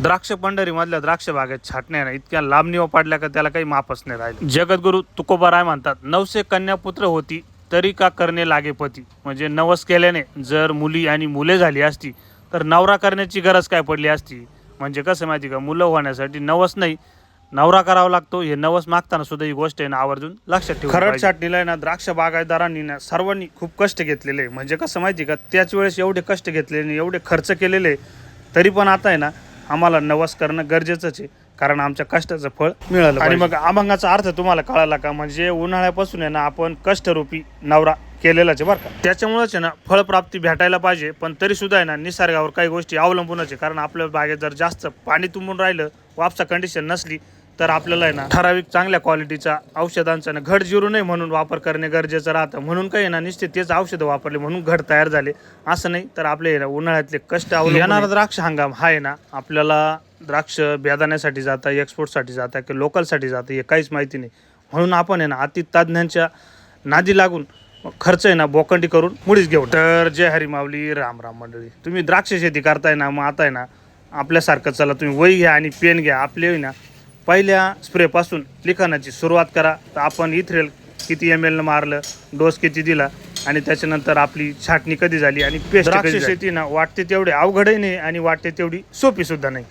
द्राक्ष पंढरी मधल्या द्राक्ष बागेत छाटण्या इतक्या लांबणीवर पडल्या का त्याला काही मापच नाही राहिले. जगद्गुरु तुकोबाराय म्हणतात, 900 कन्यापुत्र होती तरी का करणे लागे पती. म्हणजे नवस केल्याने जर मुली आणि मुले झाली असती तर नवरा करण्याची गरज काय पडली असती. म्हणजे कसं माहिती का, मुलं होण्यासाठी नवस नाही नवरा करावा लागतो. हे नवस मागताना सुद्धा ही गोष्ट आहे ना आवर्जून लक्षात ठेवा. खरड छाटणीला आहे ना द्राक्ष बागायतदारांनी ना सर्वांनी खूप कष्ट घेतलेले. म्हणजे कसं माहिती का, त्याच वेळेस एवढे कष्ट घेतलेले, एवढे खर्च केलेले, तरी पण आता आहे ना आम्हाला नवस करणं गरजेचंच आहे, कारण आमच्या कष्टाचं फळ मिळालं. आणि मग अभंगाचा अर्थ तुम्हाला कळाला का, म्हणजे उन्हाळ्यापासून आहे ना आपण कष्टरूपी नवरा केलेलाच आहे बरं का. त्याच्यामुळेच आहे ना फळप्राप्ती भेटायला पाहिजे, पण तरी सुद्धा आहे ना निसर्गावर काही गोष्टी अवलंबूनच आहे. कारण आपल्या बागेत जर जास्त पाणी तुंबून राहिलं, वापसा कंडिशन नसली, तर आपल्याला आहे ना ठराविक चांगल्या क्वालिटीचा औषधांचा ना घड जिरू नये म्हणून वापर करणे गरजेचं राहतं. म्हणून काही ना निश्चित तेच औषधं वापरले म्हणून घड तयार झाले असं नाही. तर आपले उन्हाळ्यातले कष्ट येणारा द्राक्ष हंगाम हा आहे ना आपल्याला द्राक्ष बेदाण्यासाठी जाता, एक्सपोर्टसाठी जाता की लोकलसाठी जातं हे काहीच माहिती नाही. म्हणून आपण आहे ना अति तज्ज्ञांच्या नादी लागून खर्च आहे ना बोकंडी करून मुळीच घेऊ. तर जय हरी माऊली, राम राम मंडळी. तुम्ही द्राक्ष शेती करताय ना, मग आता आहे ना आपल्यासारखं चला तुम्ही वही घ्या आणि पेन घ्या. आपले ना पहिल्या स्प्रेपासून लिखाणाची सुरुवात करा. तर आपण इथ्रेल किती ml मारलं, डोस किती दिला, आणि त्याच्यानंतर आपली छाटणी कधी झाली आणि पेस्ट कधी झाली. शेती ना वाटते तेवढे अवघडही नाही आणि वाटते तेवढी सोपी सुद्धा नाही.